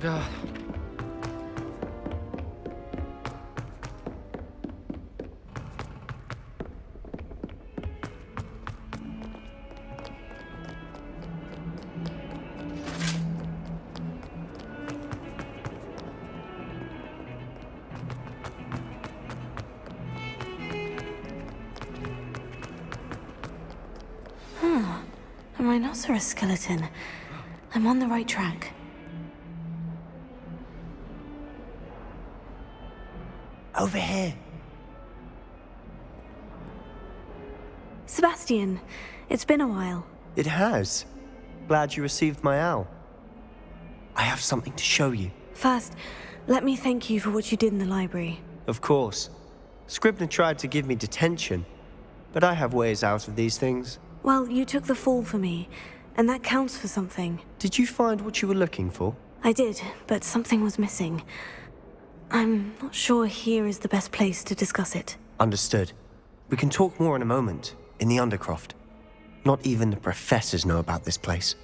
God. A rhinoceros skeleton. I'm on the right track. Over here. Sebastian, it's been a while. It has. Glad you received my owl. I have something to show you. First, let me thank you for what you did in the library. Of course. Scribner tried to give me detention, but I have ways out of these things. Well, you took the fall for me, and that counts for something. Did you find what you were looking for? I did, but something was missing. I'm not sure here is the best place to discuss it. Understood. We can talk more in a moment, in the Undercroft. Not even the professors know about this place.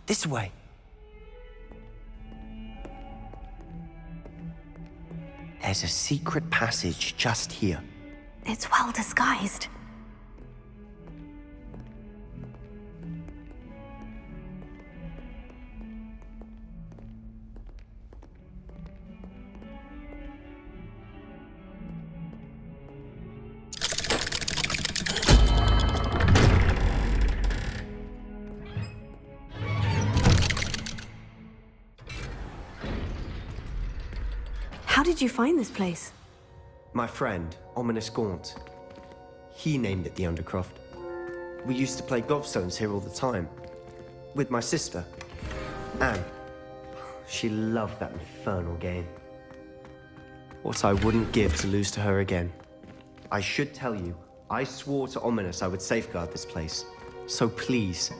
This way. There's a secret passage just here. It's well disguised. How did you find this place? My friend, Ominous Gaunt. He named it the Undercroft. We used to play gobstones here all the time. With my sister, Anne. She loved that infernal game. What I wouldn't give to lose to her again. I should tell you, I swore to Ominous I would safeguard this place. So please,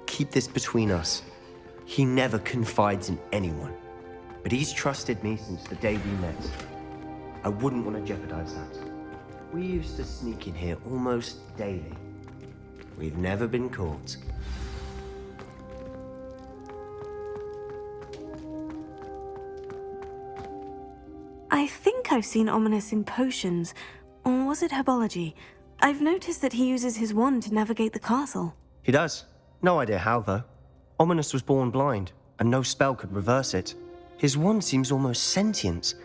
keep this between us. He never confides in anyone. But he's trusted me since the day we met. I wouldn't want to jeopardize that. We used to sneak in here almost daily. We've never been caught. I think I've seen Ominous in potions. Or was it herbology? I've noticed that he uses his wand to navigate the castle. He does. No idea how, though. Ominous was born blind, and no spell could reverse it. His wand seems almost sentient.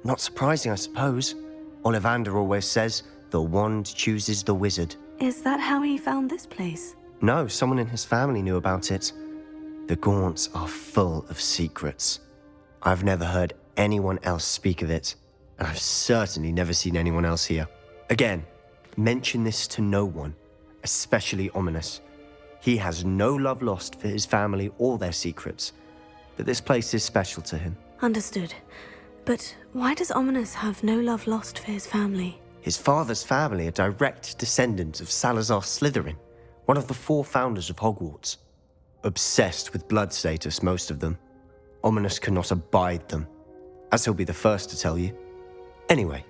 Not surprising, I suppose. Ollivander always says, the wand chooses the wizard. Is that how he found this place? No, someone in his family knew about it. The Gaunts are full of secrets. I've never heard anyone else speak of it, and I've certainly never seen anyone else here. Again, mention this to no one, especially Ominous. He has no love lost for his family or their secrets, but this place is special to him. Understood. But why does Ominous have no love lost for his family? His father's family are direct descendants of Salazar Slytherin, one of the 4 founders of Hogwarts. Obsessed with blood status, most of them. Ominous cannot abide them, as he'll be the first to tell you. Anyway,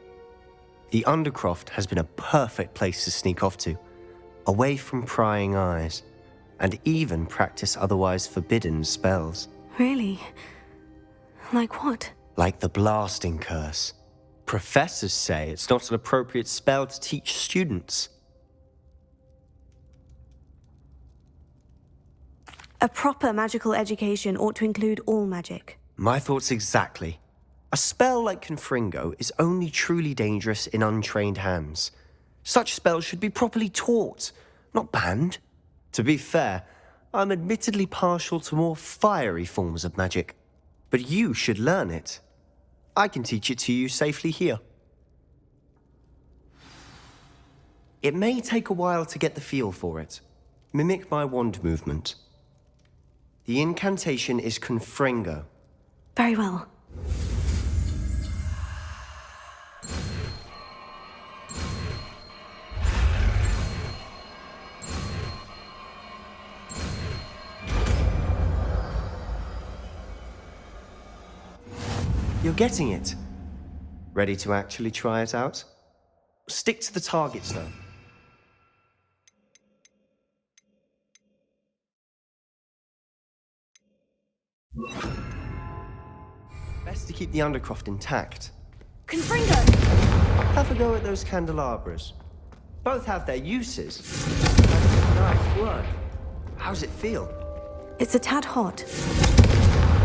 the Undercroft has been a perfect place to sneak off to, away from prying eyes, and even practice otherwise forbidden spells. Really? Like what? Like the blasting curse. Professors say it's not an appropriate spell to teach students. A proper magical education ought to include all magic. My thoughts exactly. A spell like Confringo is only truly dangerous in untrained hands. Such spells should be properly taught, not banned. To be fair, I'm admittedly partial to more fiery forms of magic. But you should learn it. I can teach it to you safely here. It may take a while to get the feel for it. Mimic my wand movement. The incantation is Confringo. Very well. You're getting it. Ready to actually try it out? Stick to the targets, though. promise to keep the Undercroft intact. Confringo! Have a go at those candelabras. Both have their uses. Nice work. How's it feel? It's a tad hot.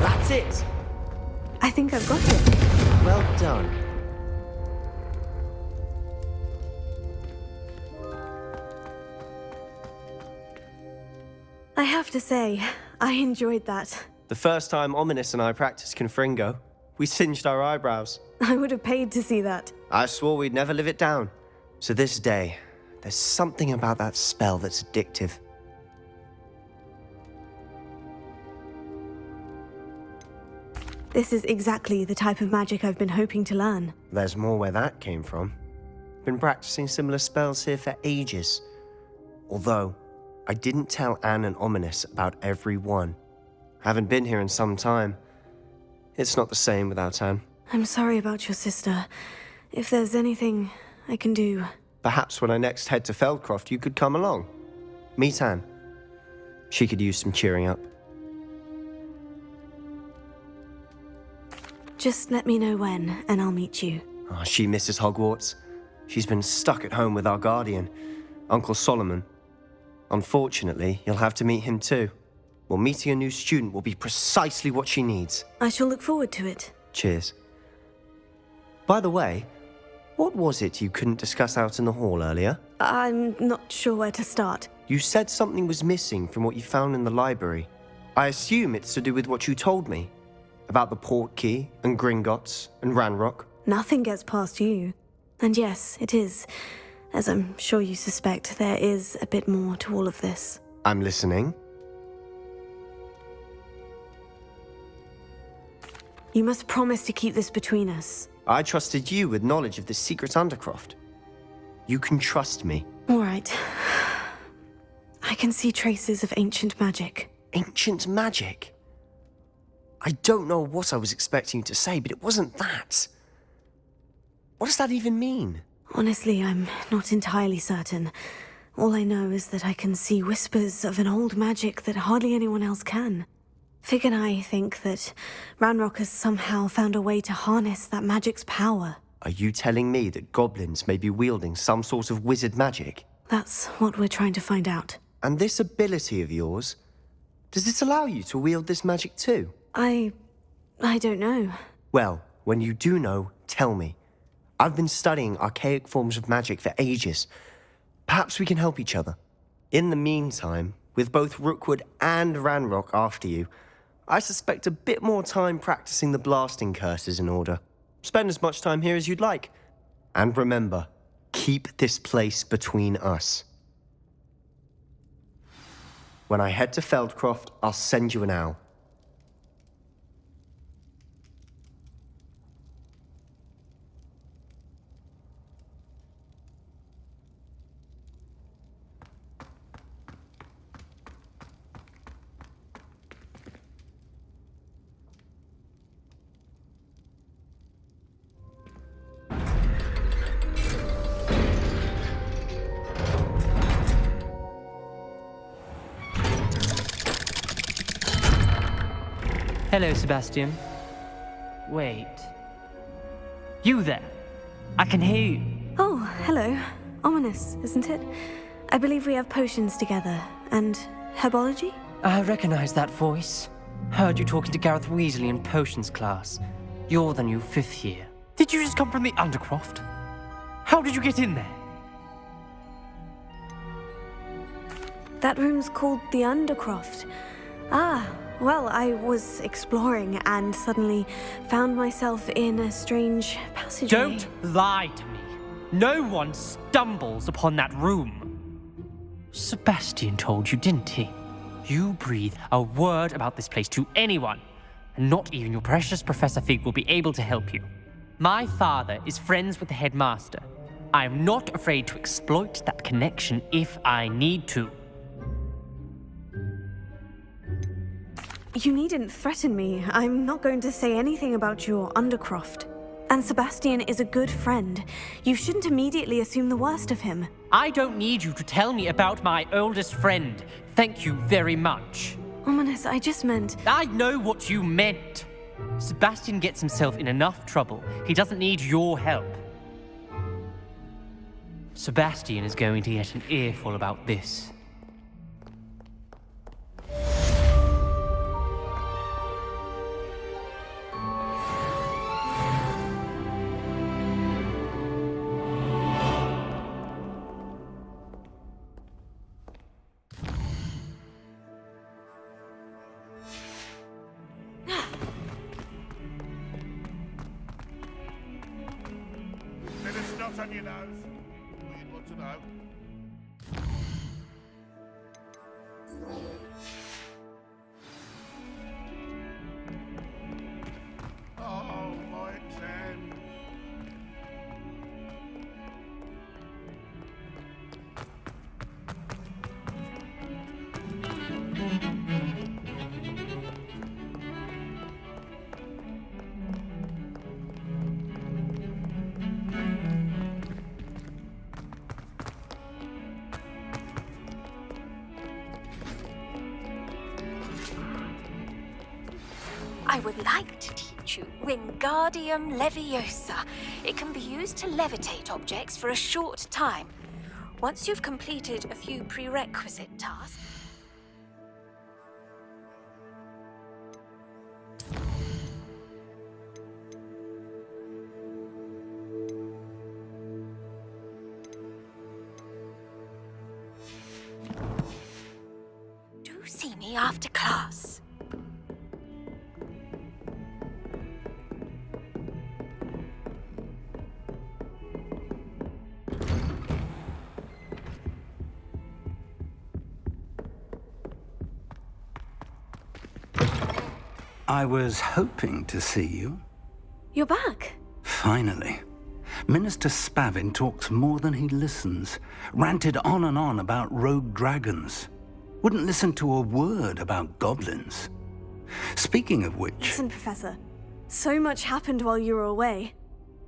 That's it! I think I've got it. Well done. I have to say, I enjoyed that. The first time Ominous and I practiced Confringo, we singed our eyebrows. I would have paid to see that. I swore we'd never live it down. So this day, there's something about that spell that's addictive. This is exactly the type of magic I've been hoping to learn. There's more where that came from. Been practicing similar spells here for ages. Although, I didn't tell Anne and Ominous about every one. Haven't been here in some time. It's not the same without Anne. I'm sorry about your sister. If there's anything I can do... Perhaps when I next head to Feldcroft, you could come along. Meet Anne. She could use some cheering up. Just let me know when, and I'll meet you. Oh, she misses Hogwarts. She's been stuck at home with our guardian, Uncle Solomon. Unfortunately, you'll have to meet him too. Well, meeting a new student will be precisely what she needs. I shall look forward to it. Cheers. By the way, what was it you couldn't discuss out in the hall earlier? I'm not sure where to start. You said something was missing from what you found in the library. I assume it's to do with what you told me. About the port key, and Gringotts, and Ranrock. Nothing gets past you. And yes, it is. As I'm sure you suspect, there is a bit more to all of this. I'm listening. You must promise to keep this between us. I trusted you with knowledge of the secret Undercroft. You can trust me. All right. I can see traces of ancient magic. Ancient magic? I don't know what I was expecting you to say, but it wasn't that. What does that even mean? Honestly, I'm not entirely certain. All I know is that I can see whispers of an old magic that hardly anyone else can. Fig and I think that Ranrock has somehow found a way to harness that magic's power. Are you telling me that goblins may be wielding some sort of wizard magic? That's what we're trying to find out. And this ability of yours, does it allow you to wield this magic too? I don't know. Well, when you do know, tell me. I've been studying archaic forms of magic for ages. Perhaps we can help each other. In the meantime, with both Rookwood and Ranrock after you, I suspect a bit more time practicing the blasting curse is in order. Spend as much time here as you'd like. And remember, keep this place between us. When I head to Feldcroft, I'll send you an owl. Hello, Sebastian. Wait. You there? I can hear you. Oh, hello. Ominous, isn't it? I believe we have potions together. And herbology? I recognize that voice. Heard you talking to Gareth Weasley in potions class. You're the new 5th year. Did you just come from the Undercroft? How did you get in there? That room's called the Undercroft. Ah, well, I was exploring and suddenly found myself in a strange passageway. Don't lie to me. No one stumbles upon that room. Sebastian told you, didn't he? You breathe a word about this place to anyone, and not even your precious Professor Fig will be able to help you. My father is friends with the headmaster. I am not afraid to exploit that connection if I need to. You needn't threaten me. I'm not going to say anything about your Undercroft. And Sebastian is a good friend. You shouldn't immediately assume the worst of him. I don't need you to tell me about my oldest friend. Thank you very much. Ominous, I just meant... I know what you meant. Sebastian gets himself in enough trouble. He doesn't need your help. Sebastian is going to get an earful about this. Bit of snot on your nose. Well, you'd want to know. Oh, my exam. I would like to teach you Wingardium Leviosa. It can be used to levitate objects for a short time. Once you've completed a few prerequisite tasks... Do see me after class. I was hoping to see you. You're back. Finally. Minister Spavin talks more than he listens. Ranted on and on about rogue dragons. Wouldn't listen to a word about goblins. Speaking of which... Listen, Professor. So much happened while you were away.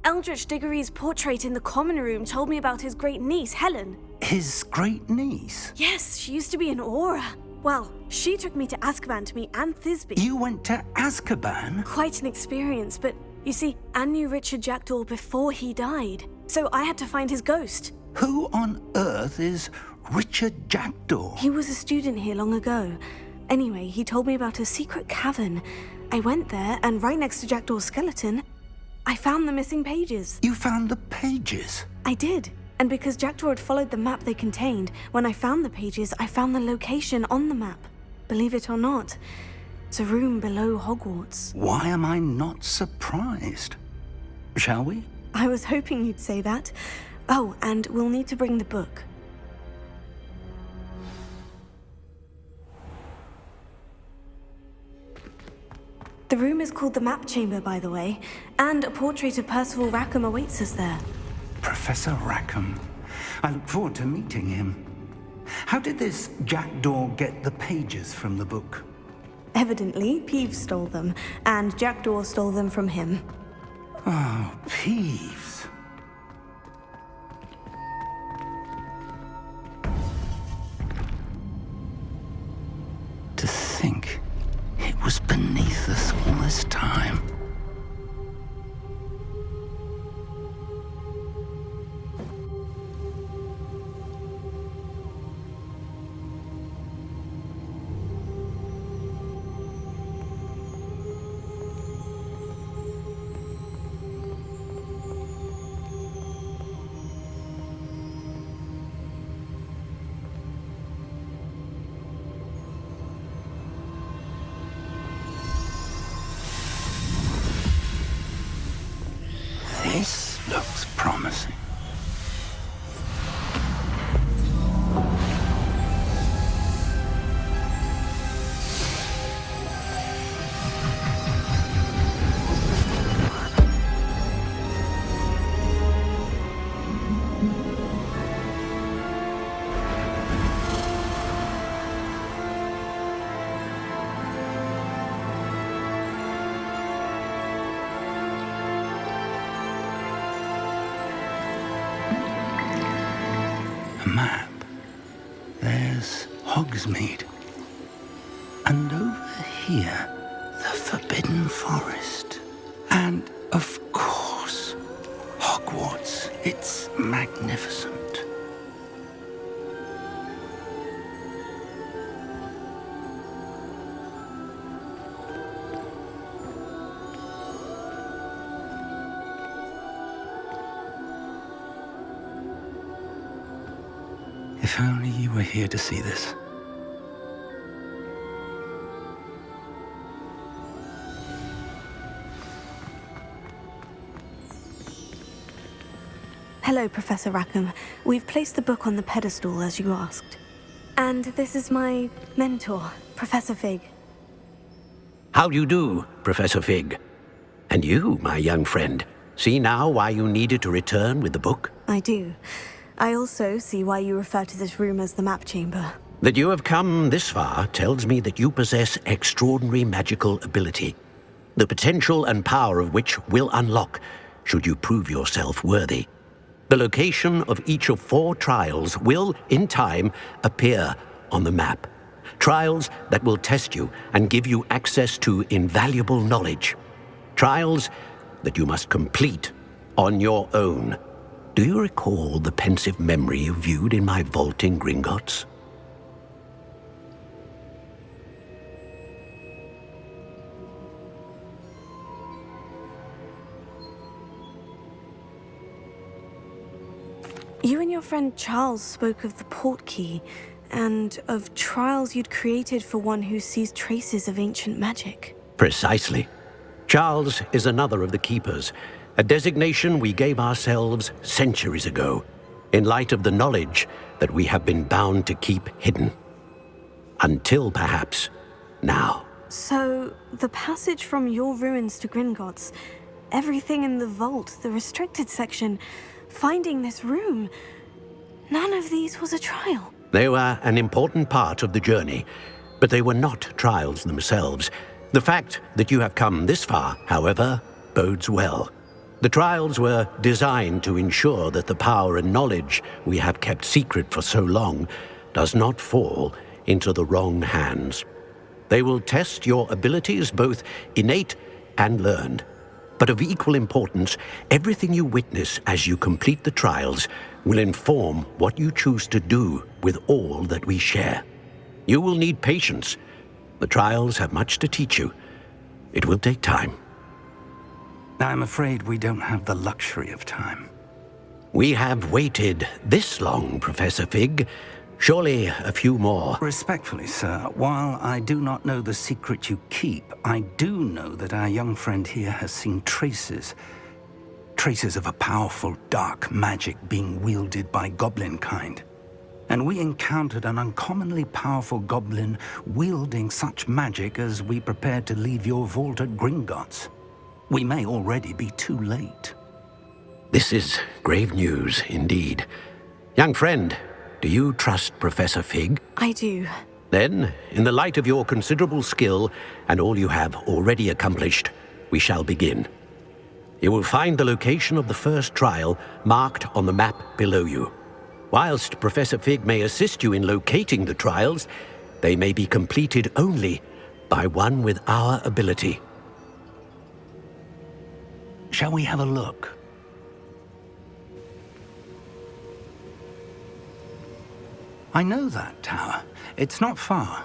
Eldritch Diggory's portrait in the common room told me about his great niece, Helen. His great niece? Yes, she used to be an Aura. Well, she took me to Azkaban to meet Anne Thisbe. You went to Azkaban? Quite an experience, but you see, Anne knew Richard Jackdaw before he died. So I had to find his ghost. Who on earth is Richard Jackdaw? He was a student here long ago. Anyway, he told me about a secret cavern. I went there, and right next to Jackdaw's skeleton, I found the missing pages. You found the pages? I did. And because Jackdaw had followed the map they contained, when I found the pages, I found the location on the map. Believe it or not, it's a room below Hogwarts. Why am I not surprised? Shall we? I was hoping you'd say that. Oh, and we'll need to bring the book. The room is called the Map Chamber, by the way, and a portrait of Percival Rackham awaits us there. Professor Rackham. I look forward to meeting him. How did this Jackdaw get the pages from the book? Evidently, Ps5 stole them, and Jackdaw stole them from him. Oh, Ps5. To think it was beneath us all this time. This looks promising. Map. There's Hogsmeade. And over here, the Forbidden Forbidden Forest. And, of course, Hogwarts. It's magnificent. If only you were here to see this. Hello, Professor Rackham. We've placed the book on the pedestal as you asked. And this is my mentor, Professor Fig. How do you do, Professor Fig? And you, my young friend, see now why you needed to return with the book? I do. I also see why you refer to this room as the map chamber. That you have come this far tells me that you possess extraordinary magical ability, the potential and power of which will unlock should you prove yourself worthy. The location of each of 4 trials will, in time, appear on the map. Trials that will test you and give you access to invaluable knowledge. Trials that you must complete on your own. Do you recall the pensive memory you viewed in my vault in Gringotts? You and your friend Charles spoke of the portkey, and of trials you'd created for one who sees traces of ancient magic. Precisely. Charles is another of the Keepers, a designation we gave ourselves centuries ago, in light of the knowledge that we have been bound to keep hidden. Until perhaps now. So, the passage from your ruins to Gringotts, everything in the vault, the restricted section, finding this room, none of these was a trial. They were an important part of the journey, but they were not trials themselves. The fact that you have come this far, however, bodes well. The trials were designed to ensure that the power and knowledge we have kept secret for so long does not fall into the wrong hands. They will test your abilities, both innate and learned. But of equal importance, everything you witness as you complete the trials will inform what you choose to do with all that we share. You will need patience. The trials have much to teach you. It will take time. I'm afraid we don't have the luxury of time. We have waited this long, Professor Fig. Surely a few more. Respectfully, sir, while I do not know the secret you keep, I do know that our young friend here has seen traces of a powerful dark magic being wielded by goblin kind. And we encountered an uncommonly powerful goblin wielding such magic as we prepared to leave your vault at Gringotts. We may already be too late. This is grave news indeed. Young friend, do you trust Professor Fig? I do. Then, in the light of your considerable skill and all you have already accomplished, we shall begin. You will find the location of the first trial marked on the map below you. Whilst Professor Fig may assist you in locating the trials, they may be completed only by one with our ability. Shall we have a look? I know that tower. It's not far.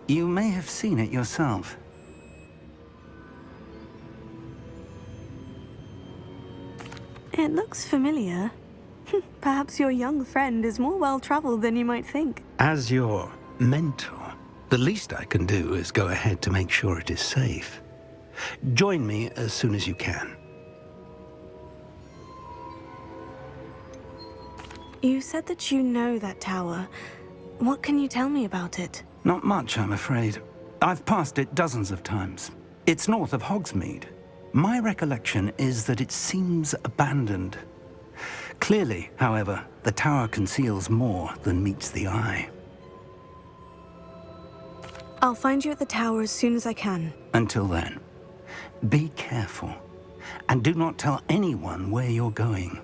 You may have seen it yourself. It looks familiar. Perhaps your young friend is more well-traveled than you might think. As your mentor, the least I can do is go ahead to make sure it is safe. Join me as soon as you can. You said that you know that tower. What can you tell me about it? Not much, I'm afraid. I've passed it dozens of times. It's north of Hogsmeade. My recollection is that it seems abandoned. Clearly, however, the tower conceals more than meets the eye. I'll find you at the tower as soon as I can. Until then, be careful, and do not tell anyone where you're going.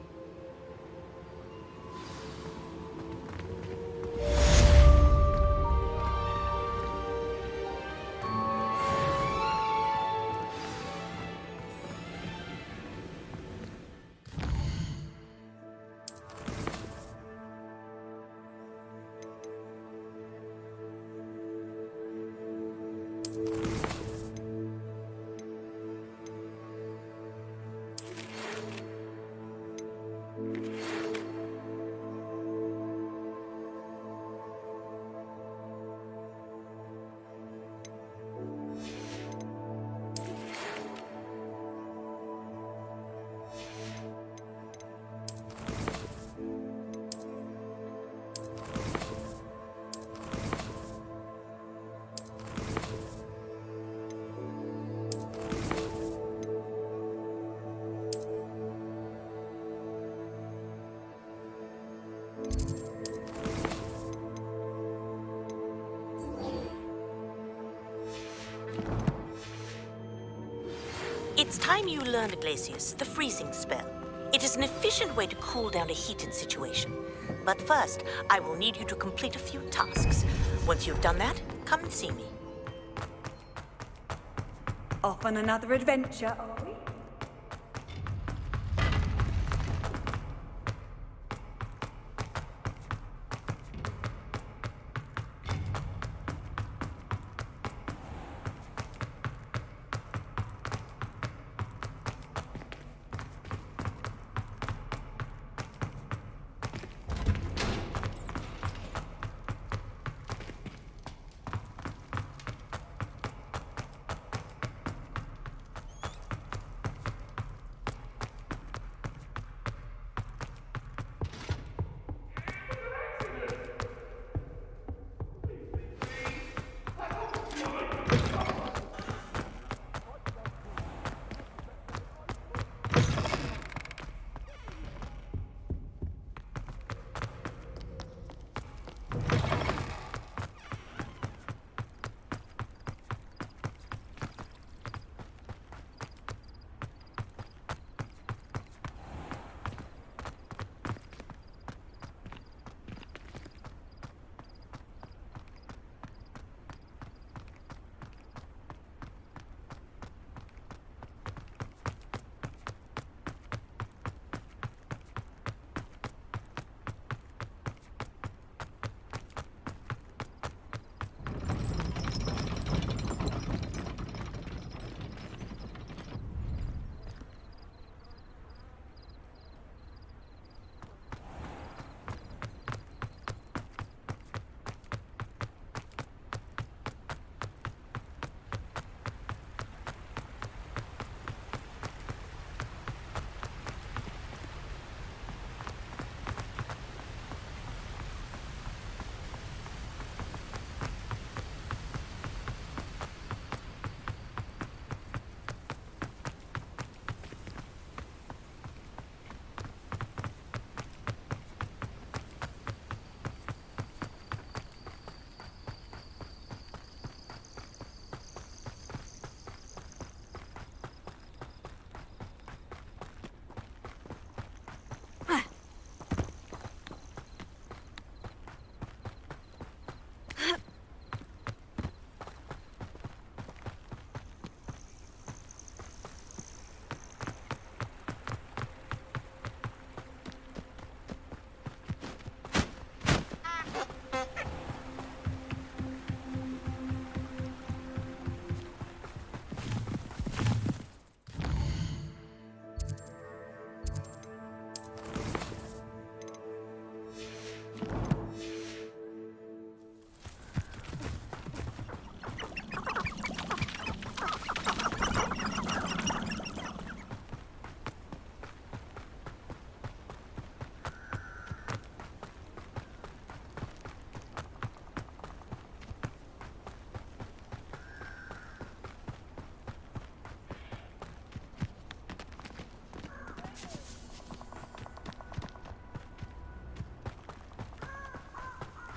It's time you learned, Glacius, the freezing spell. It is an efficient way to cool down a heated situation. But first, I will need you to complete a few tasks. Once you've done that, come and see me. Off on another adventure, are we?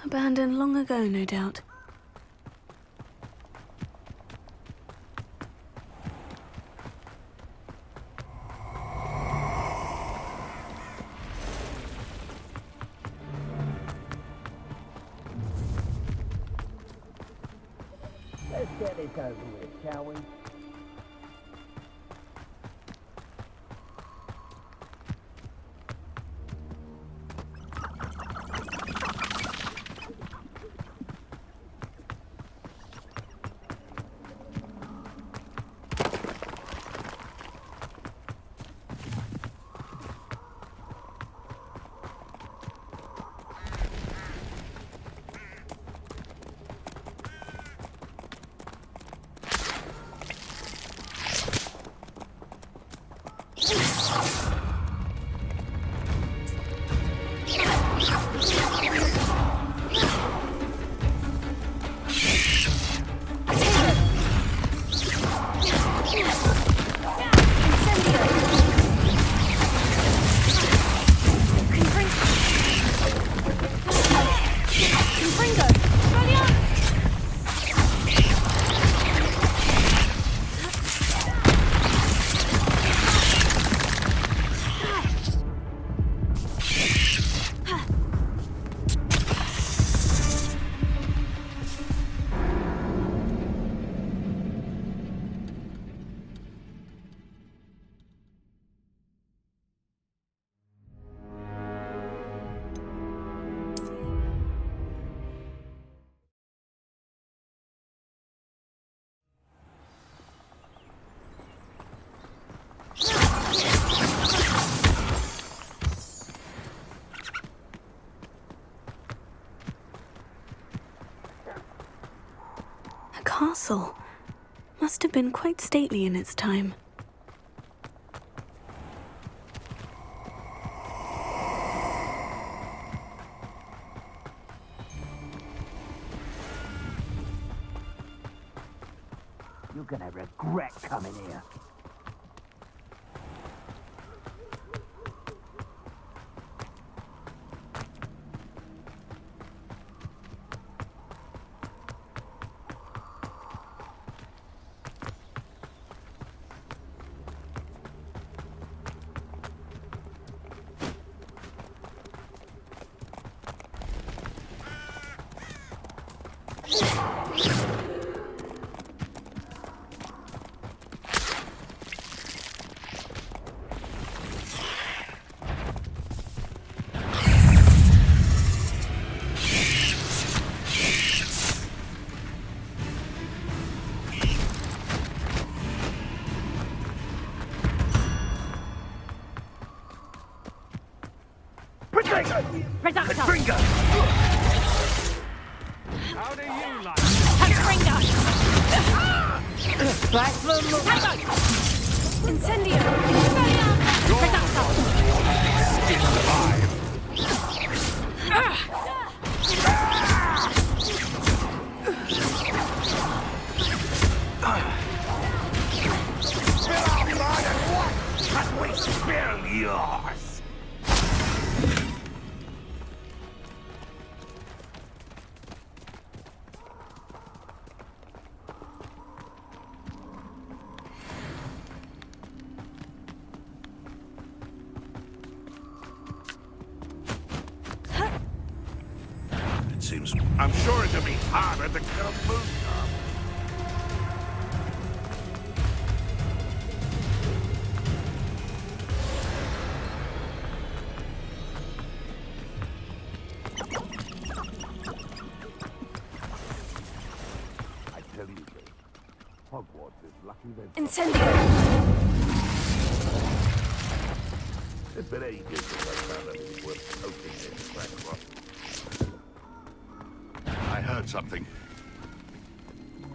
Abandoned long ago, no doubt. Let's get this over with, shall we? castle. Must have been quite stately in its time. You're gonna regret coming here. How do you like Incendio! Still alive. Spill our blood and what can we spill yours? Seems I'm sure it'll be harder to kill Moonstone. I tell you, Jake, Hogwarts is lucky they've... Incendio! It's been ages since I found anything worth poking in Ragnarok. I heard something.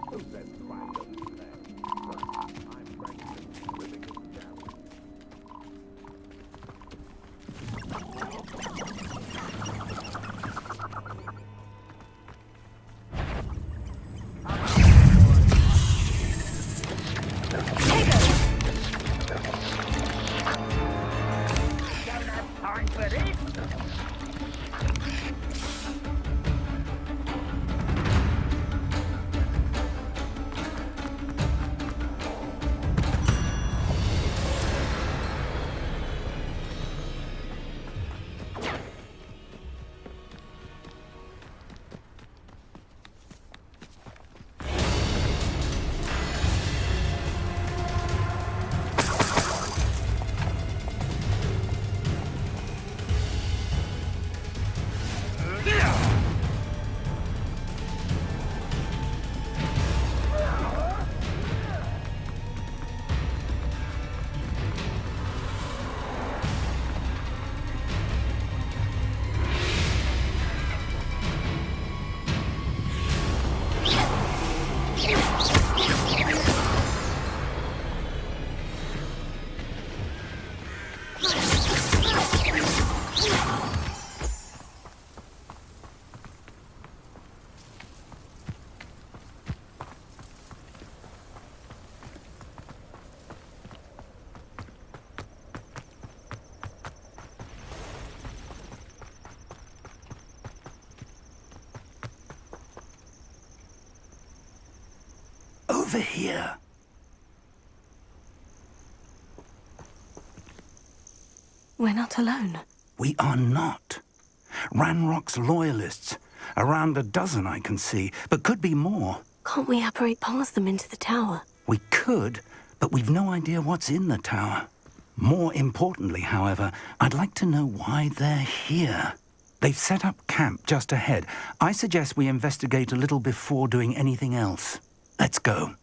Who's that crying over there? I'm practicing swimming it down. Don't have time for this. over here. We're not alone. We are not. Ranrock's loyalists. Around a dozen I can see, but could be more. Can't we apparate past them into the tower? We could, but we've no idea what's in the tower. More importantly, however, I'd like to know why they're here. They've set up camp just ahead. I suggest we investigate a little before doing anything else. Let's go.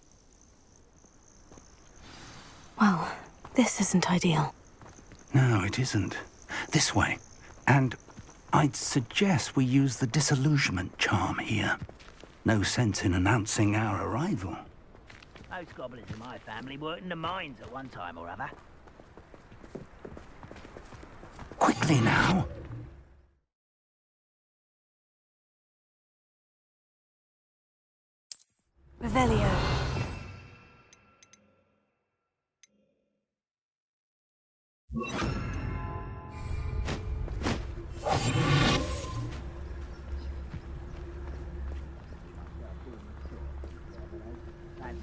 Well, this isn't ideal. No, it isn't. This way. And I'd suggest we use the disillusionment charm here. No sense in announcing our arrival. Most goblins in my family worked in the mines at one time or other. Quickly now. Revelio.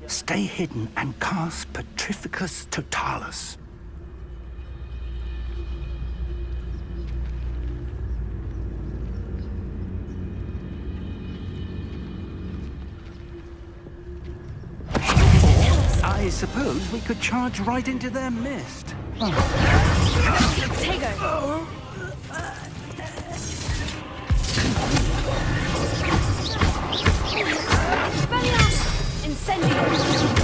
Stay hidden and cast Petrificus Totalis. I suppose we could charge right into their mist. Tego. Incendio.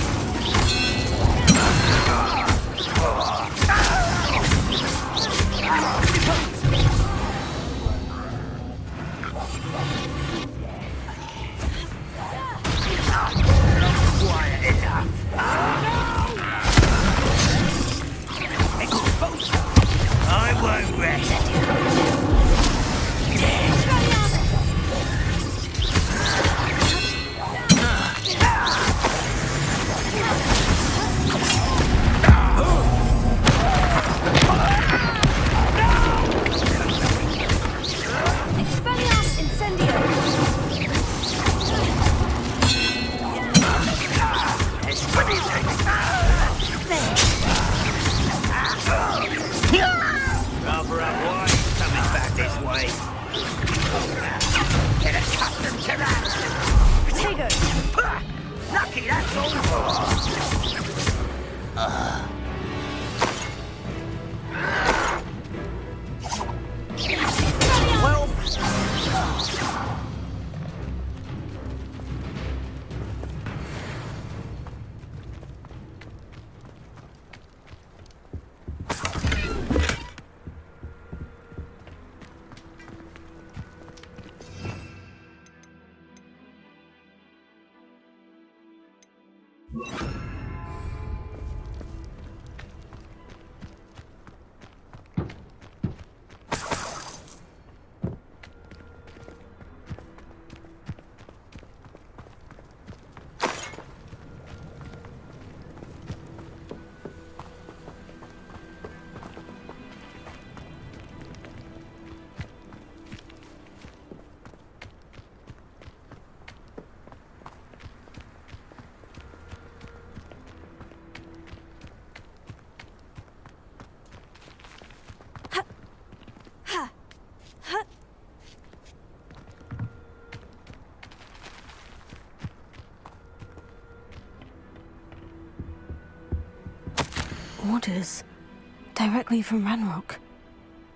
I won't rest. Rather up wide coming back this way. Get accustomed to that. Tego. Lucky that's all. Well. Orders. Directly from Ranrock.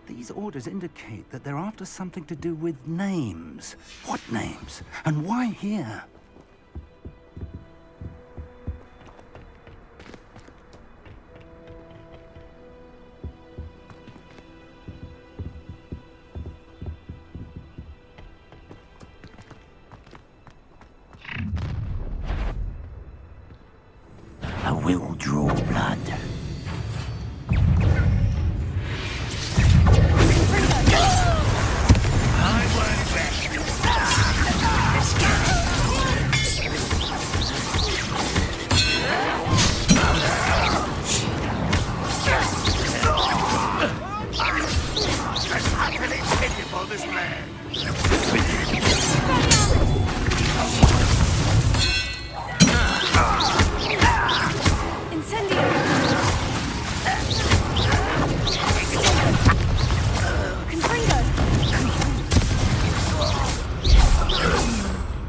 These orders indicate that they're after something to do with names. What names? And why here? I will draw blood.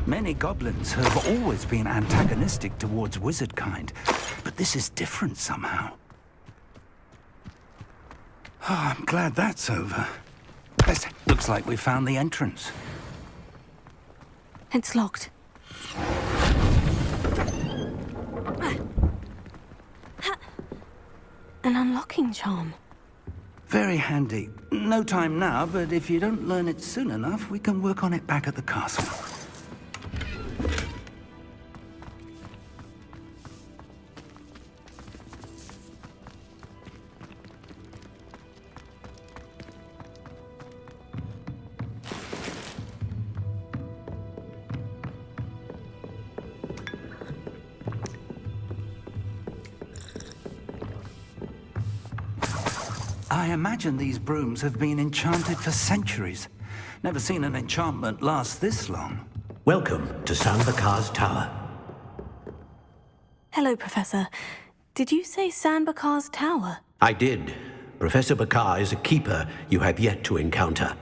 Many goblins have always been antagonistic towards wizard kind, but this is different somehow. Oh, I'm glad that's over. This looks like we found the entrance. It's locked. An unlocking charm. Very handy. No time now, but if you don't learn it soon enough, we can work on it back at the castle. I imagine these brooms have been enchanted for centuries. Never seen an enchantment last this long. Welcome to San Bakar's Tower. Hello, Professor. Did you say San Bakar's Tower? I did. Professor Bakar is a keeper you have yet to encounter.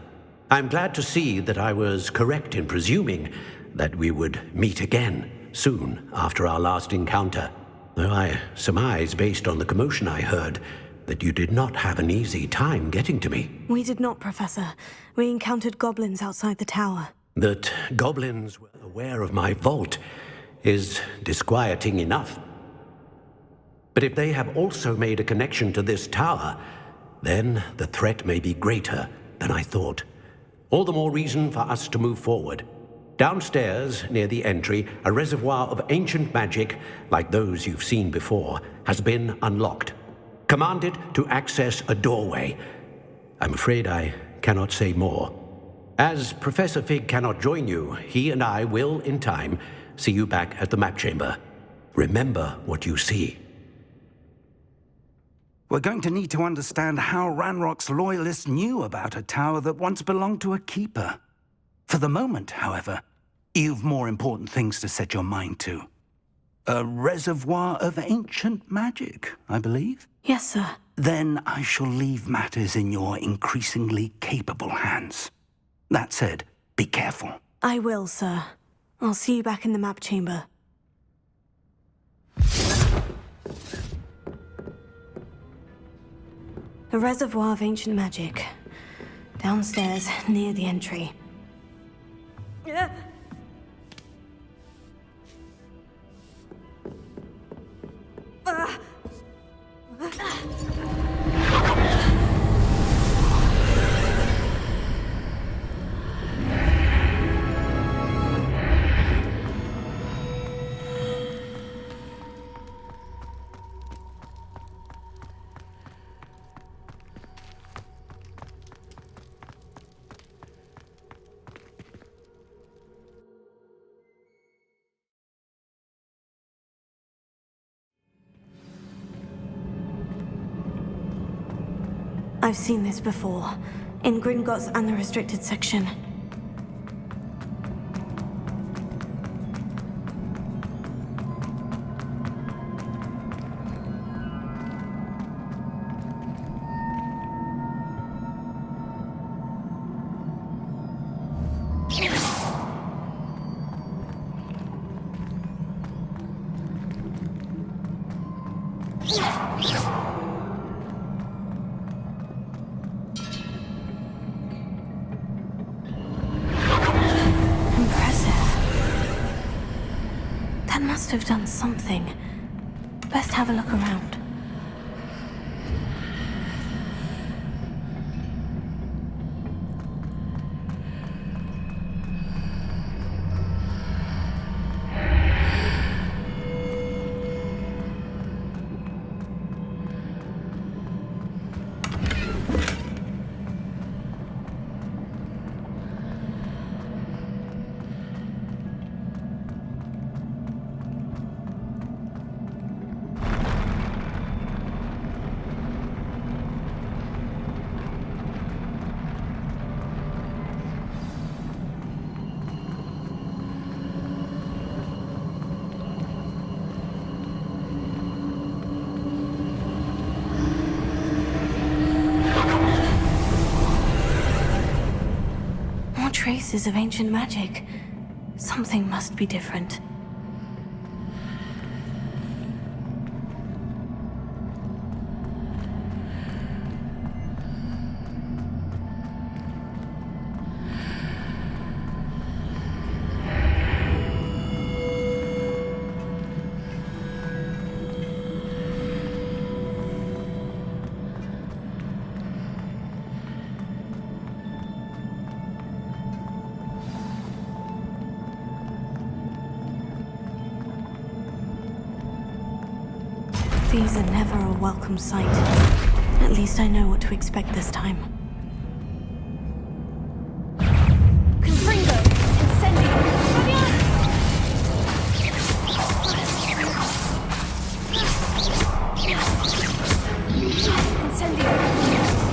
I'm glad to see that I was correct in presuming that we would meet again soon after our last encounter. Though I surmise, based on the commotion I heard, that you did not have an easy time getting to me. We did not, Professor. We encountered goblins outside the tower. That goblins were aware of my vault is disquieting enough. But if they have also made a connection to this tower, then the threat may be greater than I thought. All the more reason for us to move forward. Downstairs, near the entry, a reservoir of ancient magic, like those you've seen before, has been unlocked. Commanded to access a doorway. I'm afraid I cannot say more. As Professor Fig cannot join you, he and I will, in time, see you back at the map chamber. Remember what you see. We're going to need to understand how Ranrock's loyalists knew about a tower that once belonged to a keeper. For the moment, however, you've more important things to set your mind to. A reservoir of ancient magic, I believe? Yes, sir. Then I shall leave matters in your increasingly capable hands. That said, be careful. I will, sir. I'll see you back in the map chamber. A reservoir of ancient magic. Downstairs, near the entry. I've seen this before, in Gringotts and the restricted section. Have done something. Best have a look around. Traces of ancient magic. Something must be different. These are never a welcome sight. At least I know what to expect this time. Confringo! Incendio! Incendio!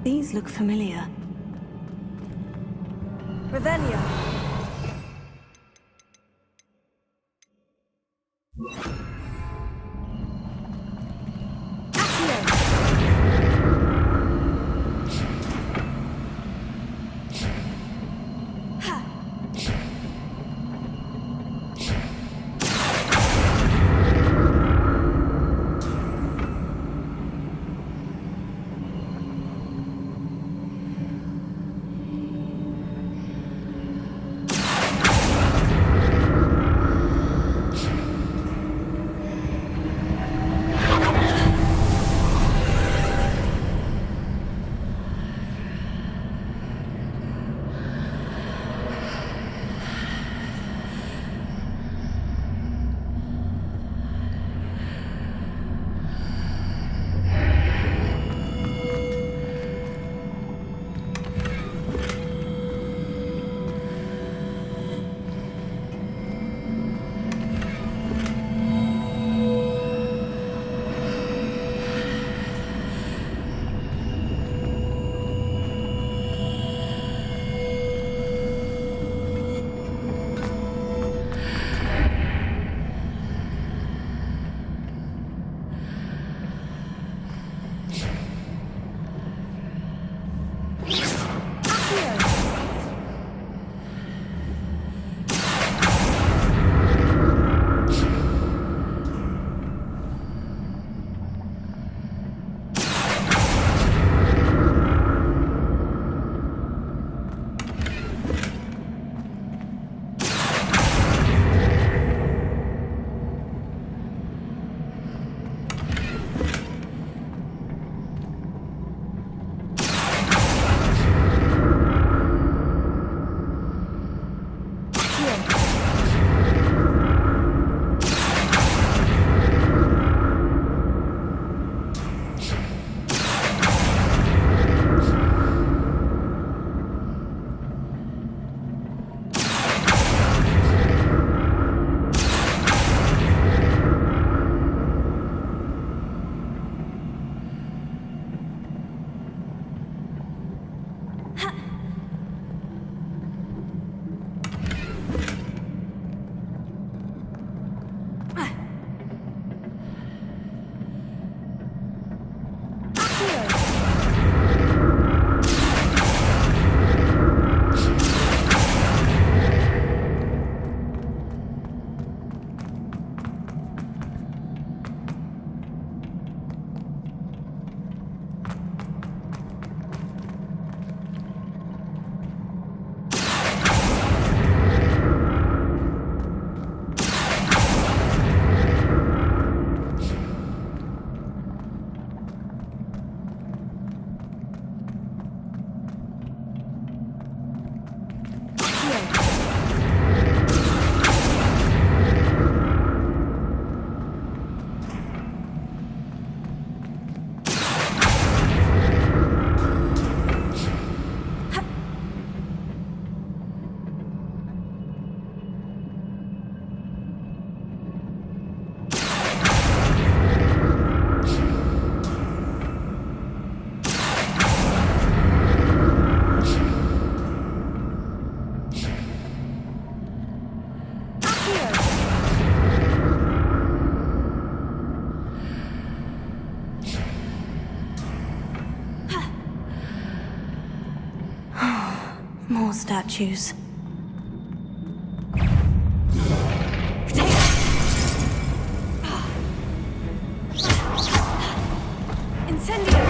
These look familiar. Revelio. More statues. Incendio!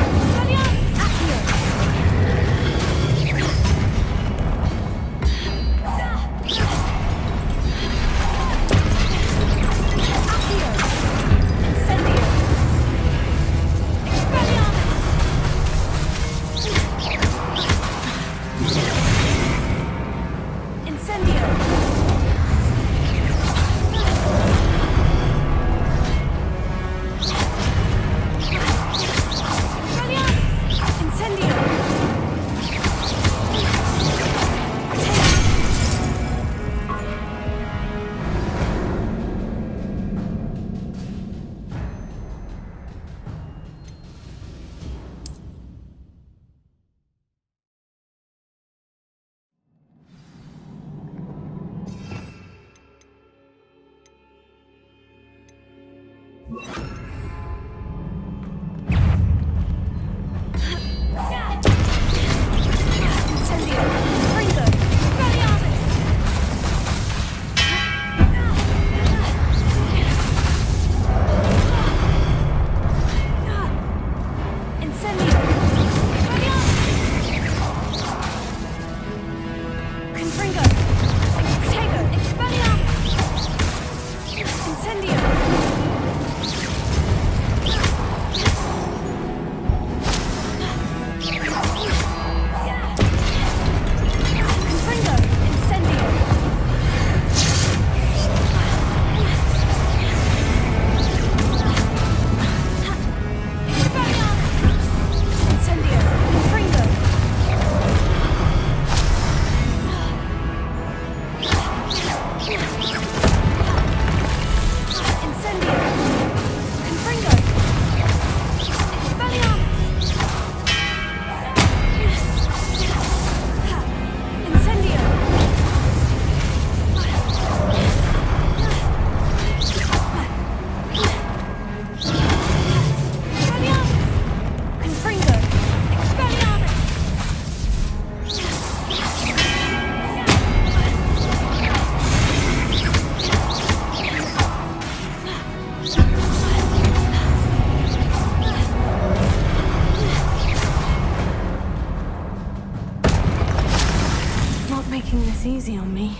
Making this easy on me.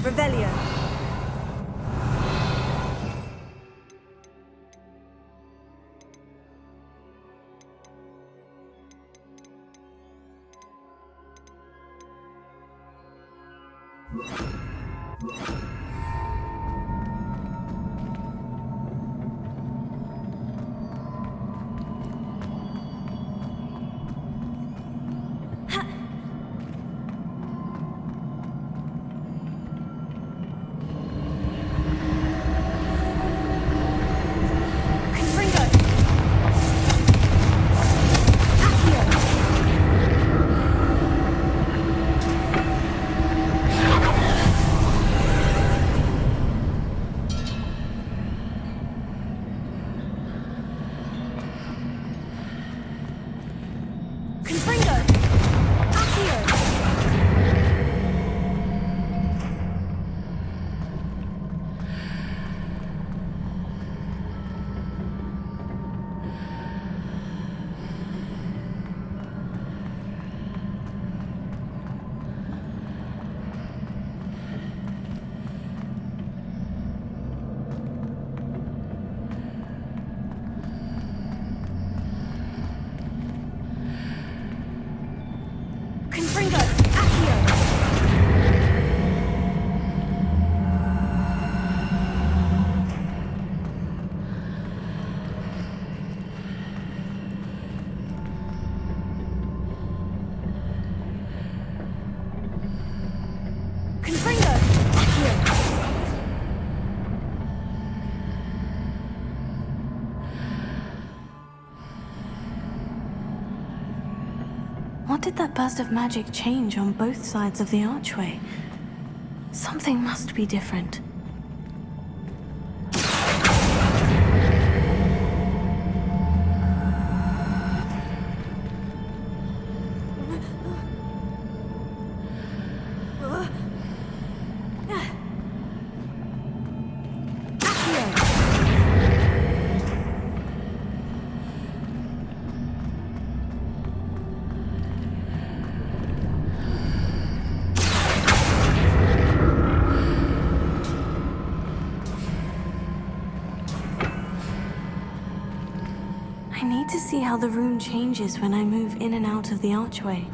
Revelio. What did that burst of magic change on both sides of the archway? Something must be different. I need to see how the room changes when I move in and out of the archway.